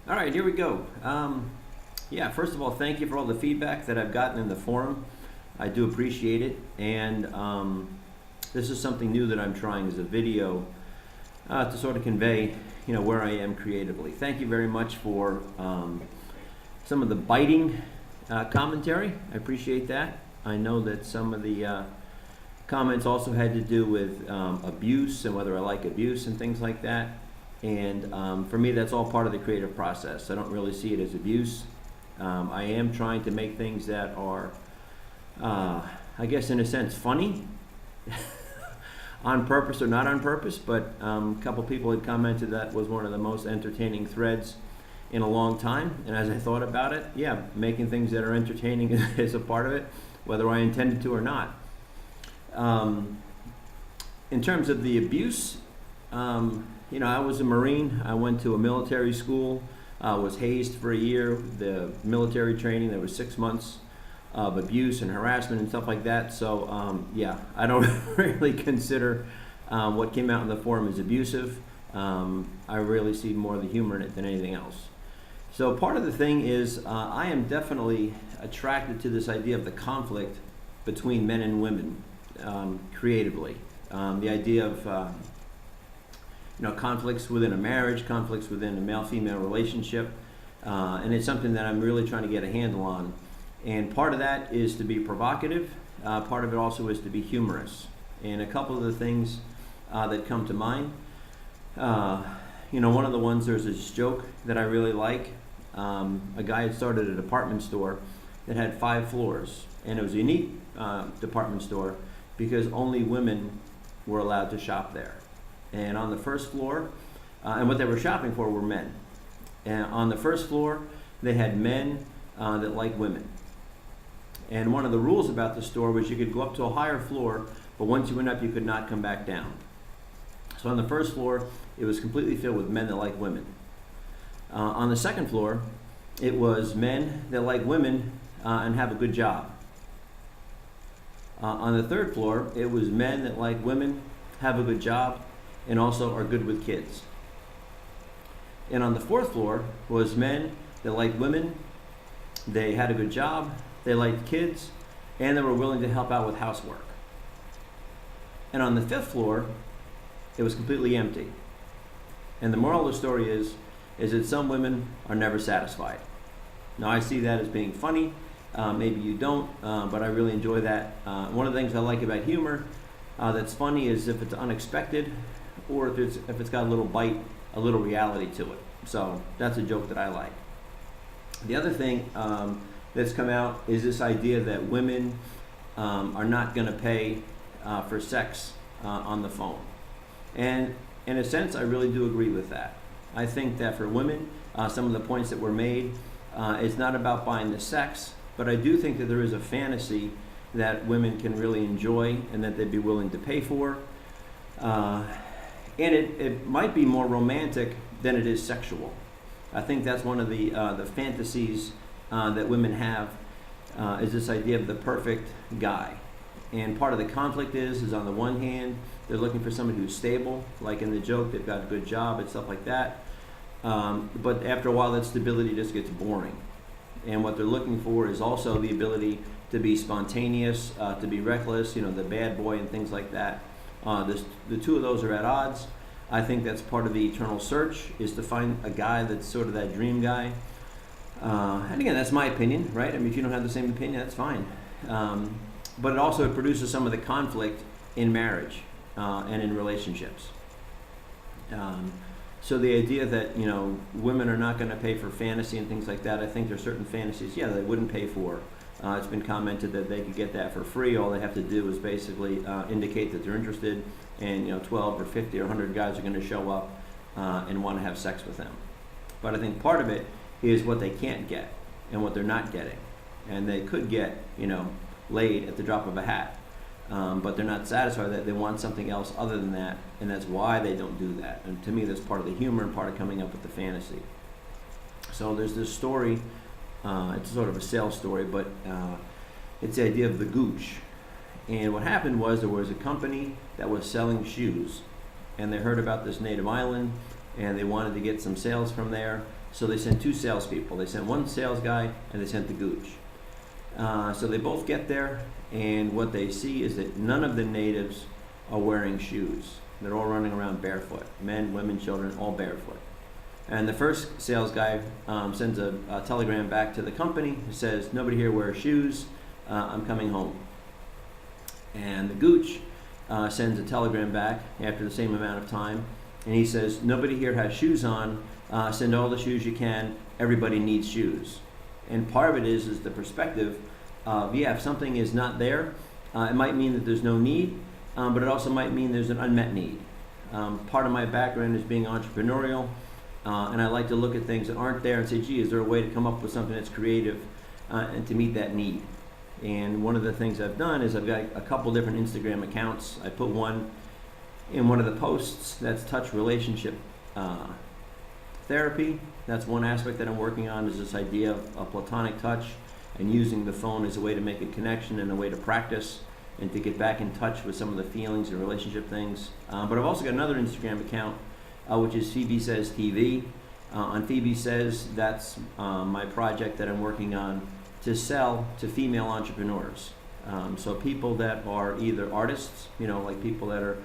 All right, here we go. Yeah, first of all, thank you for all the feedback that I've gotten in the forum. I do appreciate it, and this is something new that I'm trying as a video to sort of convey, where I am creatively. Thank you very much for some of the biting commentary. I appreciate that. I know that some of the comments also had to do with abuse and whether I like abuse and things like that. And for me, that's all part of the creative process. I don't really see it as abuse. I am trying to make things that are, I guess in a sense, funny, on purpose or not on purpose, but a couple people had commented that was one of the most entertaining threads in a long time. And as I thought about it, yeah, making things that are entertaining is a part of it, whether I intended to or not. In terms of the abuse, I was a Marine. I went to a military school, was hazed for a year. The military training, there was 6 months of abuse and harassment and stuff like that. So yeah, I don't really consider what came out in the forum as abusive. I really see more of the humor in it than anything else. So part of the thing is I am definitely attracted to this idea of the conflict between men and women creatively. The idea of conflicts within a marriage, conflicts within a male-female relationship, and it's something that I'm really trying to get a handle on. And part of that is to be provocative. Part of it also is to be humorous. And a couple of the things that come to mind, one of the ones, there's this joke that I really like. A guy had started a department store that had 5 floors, and it was a unique department store because only women were allowed to shop there. And on the first floor, and what they were shopping for were men. And on the first floor, they had men that liked women. And one of the rules about the store was you could go up to a higher floor, but once you went up, you could not come back down. So on the first floor, it was completely filled with men that liked women. On the second floor, it was men that like women and have a good job. On the third floor, it was men that like women, have a good job, and also are good with kids. And on the fourth floor was men that liked women, they had a good job, they liked kids, and they were willing to help out with housework. And on the fifth floor, it was completely empty. And the moral of the story is that some women are never satisfied. Now I see that as being funny, maybe you don't, but I really enjoy that. One of the things I like about humor that's funny is if it's unexpected, or if it's got a little bite, a little reality to it. So that's a joke that I like. The other thing that's come out is this idea that women are not going to pay for sex on the phone. And in a sense, I really do agree with that. I think that for women, some of the points that were made, it's not about buying the sex, but I do think that there is a fantasy that women can really enjoy and that they'd be willing to pay for. And it might be more romantic than it is sexual. I think that's one of the fantasies that women have is this idea of the perfect guy. And part of the conflict is on the one hand, they're looking for somebody who's stable, like in the joke, they've got a good job and stuff like that. But after a while, that stability just gets boring. And what they're looking for is also the ability to be spontaneous, to be reckless, the bad boy and things like that. The two of those are at odds. I think that's part of the eternal search, is to find a guy that's sort of that dream guy. And again, that's my opinion, right? I mean, if you don't have the same opinion, that's fine. But it also produces some of the conflict in marriage and in relationships. So the idea that, women are not going to pay for fantasy and things like that, I think there's certain fantasies, they wouldn't pay for. It's been commented that they could get that for free. All they have to do is basically indicate that they're interested, and 12 or 50 or 100 guys are going to show up and want to have sex with them. But I think part of it is what they can't get and what they're not getting. And they could get, laid at the drop of a hat, but they're not satisfied, that they want something else other than that, and that's why they don't do that. And to me, that's part of the humor and part of coming up with the fantasy. So there's this story. It's sort of a sales story, but it's the idea of the gooch. And what happened was there was a company that was selling shoes, and they heard about this native island, and they wanted to get some sales from there. So they sent 2 salespeople. They sent one sales guy and they sent the gooch. So they both get there, and what they see is that none of the natives are wearing shoes. They're all running around barefoot. Men, women, children, all barefoot. And the first sales guy sends a telegram back to the company who says, nobody here wears shoes, I'm coming home. And the gooch sends a telegram back after the same amount of time, and he says, nobody here has shoes on, send all the shoes you can, everybody needs shoes. And part of it is the perspective of, yeah, if something is not there, it might mean that there's no need, but it also might mean there's an unmet need. Part of my background is being entrepreneurial, and I like to look at things that aren't there and say, gee, is there a way to come up with something that's creative and to meet that need? And one of the things I've done is I've got a couple different Instagram accounts. I put one in one of the posts that's touch relationship therapy. That's one aspect that I'm working on, is this idea of platonic touch and using the phone as a way to make a connection and a way to practice and to get back in touch with some of the feelings and relationship things. But I've also got another Instagram account, which is Phoebe Says TV. On Phoebe Says, that's my project that I'm working on to sell to female entrepreneurs. So people that are either artists, like people that are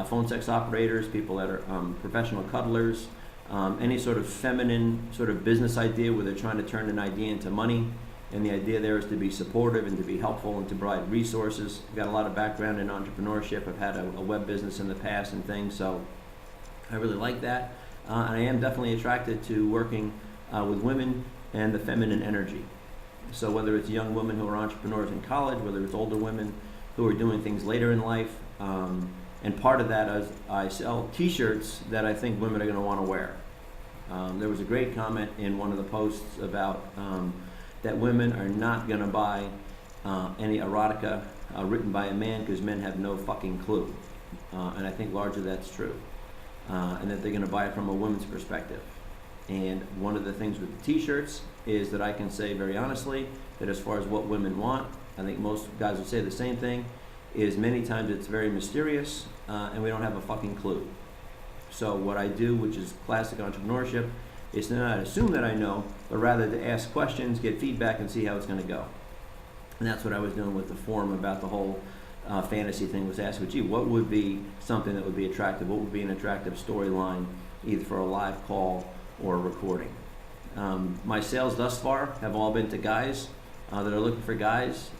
phone sex operators, people that are professional cuddlers, any sort of feminine sort of business idea where they're trying to turn an idea into money. And the idea there is to be supportive and to be helpful and to provide resources. I've got a lot of background in entrepreneurship. I've had a web business in the past and things, so I really like that. And I am definitely attracted to working with women and the feminine energy. So whether it's young women who are entrepreneurs in college, whether it's older women who are doing things later in life, and part of that is I sell t-shirts that I think women are going to want to wear. There was a great comment in one of the posts about that women are not going to buy any erotica written by a man because men have no fucking clue. And I think largely that's true. And that they're going to buy it from a woman's perspective. And one of the things with the t-shirts is that I can say very honestly that as far as what women want, I think most guys would say the same thing, is many times it's very mysterious and we don't have a fucking clue. So what I do, which is classic entrepreneurship, is to not assume that I know, but rather to ask questions, get feedback, and see how it's going to go. And that's what I was doing with the forum about the whole fantasy thing, was asking, gee, what would be something that would be attractive? What would be an attractive storyline, either for a live call or a recording? My sales thus far have all been to guys that are looking for guys.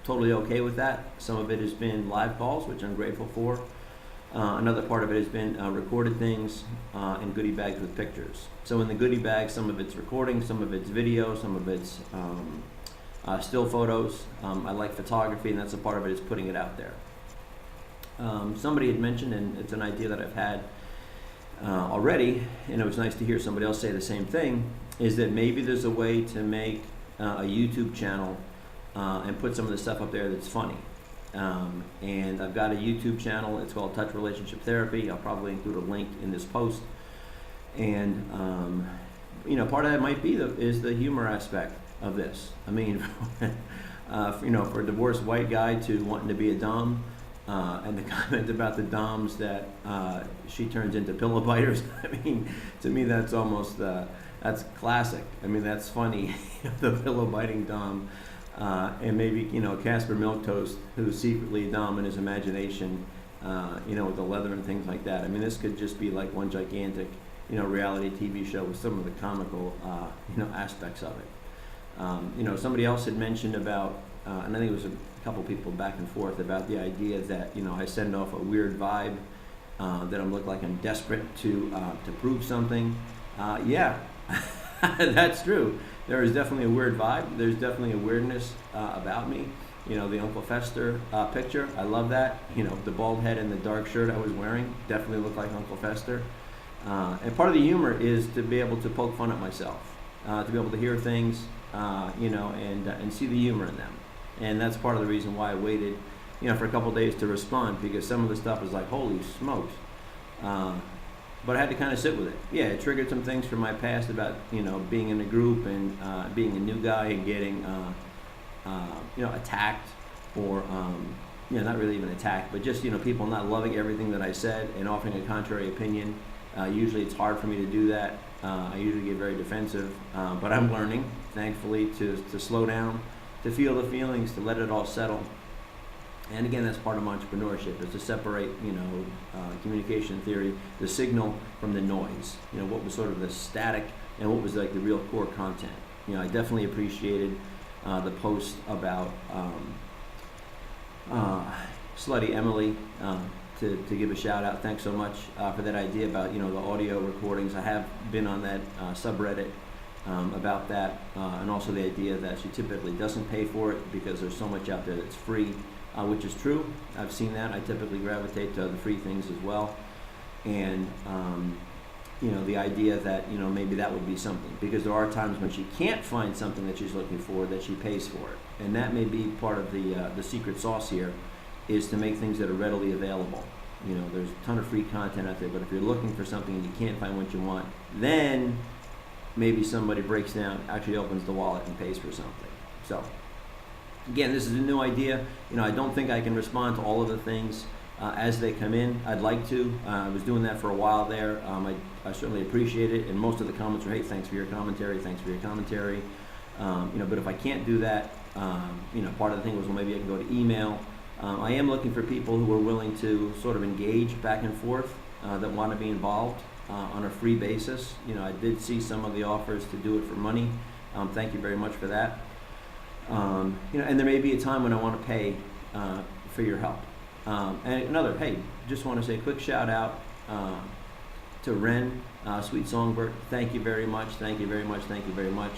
Totally okay with that. Some of it has been live calls, which I'm grateful for. Another part of it has been recorded things and goodie bags with pictures. So in the goodie bag, some of it's recording, some of it's video, some of it's still photos. I like photography, and that's a part of it, is putting it out there. Somebody had mentioned, and it's an idea that I've had already, and it was nice to hear somebody else say the same thing, is that maybe there's a way to make a YouTube channel and put some of the stuff up there that's funny. And I've got a YouTube channel. It's called Touch Relationship Therapy. I'll probably include a link in this post. And part of that might be is the humor aspect of this. I mean, for a divorced white guy to wanting to be a dom, and the comment about the doms that she turns into pillow biters. I mean, to me that's almost that's classic. I mean, that's funny. The pillow biting dom. And maybe, Casper Milquetoast, who's secretly a dom in his imagination, with the leather and things like that. I mean, this could just be like one gigantic, reality TV show with some of the comical, aspects of it. Somebody else had mentioned about, and I think it was a couple people back and forth about the idea that, I send off a weird vibe, that I'm look like I'm desperate to prove something. Yeah, that's true. There is definitely a weird vibe. There's definitely a weirdness about me. The Uncle Fester picture, I love that. The bald head and the dark shirt I was wearing definitely looked like Uncle Fester. And part of the humor is to be able to poke fun at myself, to be able to hear things, and see the humor in them. And that's part of the reason why I waited, for a couple days to respond, because some of the stuff is like, holy smokes. But I had to kind of sit with it. Yeah, it triggered some things from my past about, being in a group and being a new guy and getting, attacked, or, not really even attacked, but just, people not loving everything that I said and offering a contrary opinion. Usually it's hard for me to do that. I usually get very defensive, but I'm learning, thankfully, to slow down, to feel the feelings, to let it all settle. And again, that's part of entrepreneurship, is to separate, communication theory, the signal from the noise. What was sort of the static and what was like the real core content. I definitely appreciated the post about Slutty Emily, to give a shout out. Thanks so much for that idea about the audio recordings. I have been on that subreddit about that, and also the idea that she typically doesn't pay for it because there's so much out there that's free, which is true. I've seen that. I typically gravitate to the free things as well, and the idea that maybe that would be something, because there are times when she can't find something that she's looking for, that she pays for it, and that may be part of the secret sauce here, is to make things that are readily available. There's a ton of free content out there, but if you're looking for something and you can't find what you want, then maybe somebody breaks down, actually opens the wallet and pays for something. So again, this is a new idea. I don't think I can respond to all of the things as they come in. I'd like to. I was doing that for a while there. I certainly appreciate it, and most of the comments are, hey, thanks for your commentary, thanks for your commentary. But if I can't do that, part of the thing was, well, maybe I can go to email. I am looking for people who are willing to sort of engage back and forth, that want to be involved on a free basis. I did see some of the offers to do it for money. Thank you very much for that. And there may be a time when I want to pay for your help. And just want to say a quick shout out to Ren, Sweet Songbird. Thank you very much. Thank you very much. Thank you very much.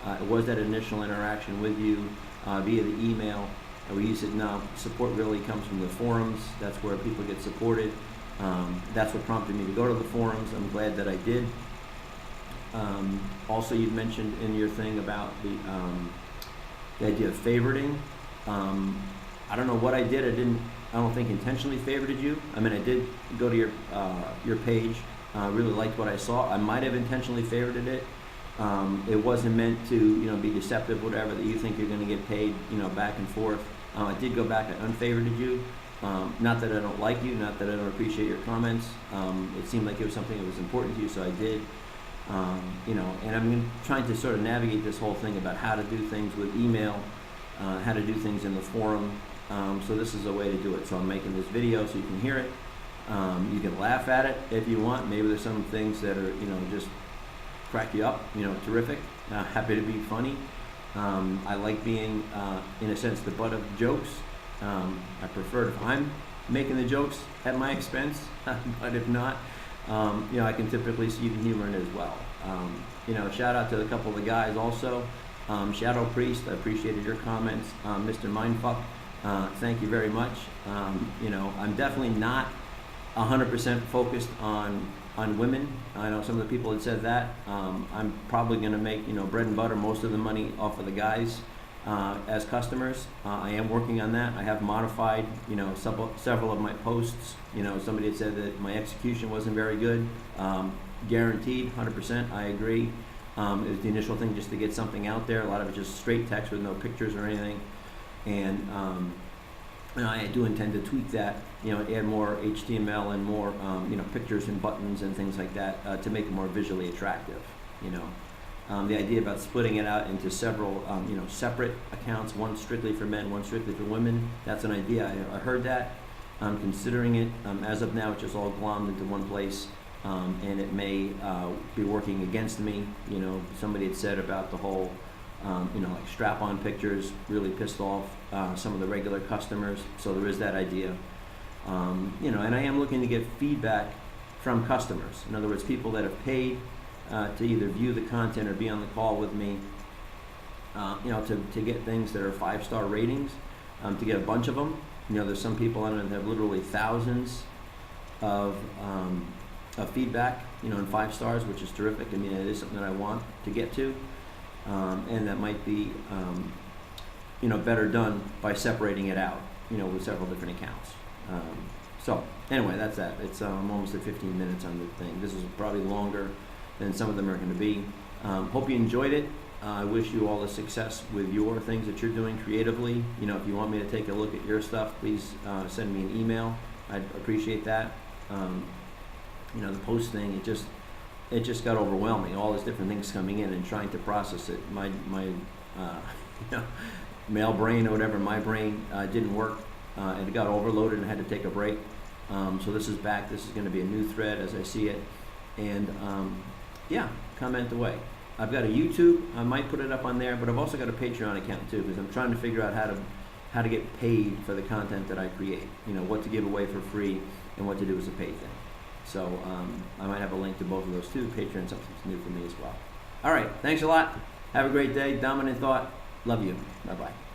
It was that initial interaction with you via the email. We said, no, support really comes from the forums. That's where people get supported. That's what prompted me to go to the forums. I'm glad that I did. Also, you mentioned in your thing about the idea of favoriting. I don't know what I did. I don't think intentionally favorited you. I mean, I did go to your page. Really liked what I saw. I might have intentionally favorited it. It wasn't meant to, be deceptive, whatever, that you think you're going to get paid, back and forth. I did go back and unfavorited you. Not that I don't like you, not that I don't appreciate your comments. It seemed like it was something that was important to you, so I did. And I'm trying to sort of navigate this whole thing about how to do things with email, how to do things in the forum. So this is a way to do it. So I'm making this video so you can hear it. You can laugh at it if you want. Maybe there's some things that are, just crack you up, terrific. Happy to be funny. I like being, in a sense, the butt of jokes. I prefer if I'm making the jokes at my expense, but if not, I can typically see the humor in it as well. Shout out to a couple of the guys also. Shadow Priest, I appreciated your comments. Mr. Mindfuck, thank you very much. I'm definitely not 100% focused on women. I know some of the people had said that. I'm probably going to make bread and butter, most of the money off of the guys as customers. I am working on that. I have modified several of my posts. Somebody had said that my execution wasn't very good. Guaranteed, 100%. I agree. It was the initial thing just to get something out there. A lot of it just straight text with no pictures or anything. And I do intend to tweak that, add more HTML and more, pictures and buttons and things like that to make it more visually attractive. The idea about splitting it out into several, separate accounts, one strictly for men, one strictly for women. That's an idea. I heard that. I'm considering it. As of now, it's just all glommed into one place, and it may be working against me. Somebody had said about the whole, like strap-on pictures really pissed off some of the regular customers. So there is that idea. And I am looking to get feedback from customers. In other words, people that have paid to either view the content or be on the call with me, to get things that are 5-star ratings, to get a bunch of them. There's some people on it that have literally thousands of feedback, in 5 stars, which is terrific. I mean, it is something that I want to get to, and that might be, better done by separating it out, with several different accounts. So anyway, that's that. It's I'm almost at 15 minutes on the thing. This is probably longer than some of them are going to be. Hope you enjoyed it. I wish you all the success with your things that you're doing creatively. If you want me to take a look at your stuff, please send me an email. I'd appreciate that. the post thing, it just got overwhelming. All these different things coming in and trying to process it. My male brain or whatever, my brain didn't work, and it got overloaded and I had to take a break. So this is back. This is going to be a new thread as I see it, and yeah, comment away. I've got a YouTube. I might put it up on there, but I've also got a Patreon account too, because I'm trying to figure out how to get paid for the content that I create. What to give away for free and what to do as a paid thing. So I might have a link to both of those too. Patreon, something new for me as well. All right, thanks a lot. Have a great day. Dominant Thought. Love you. Bye-bye.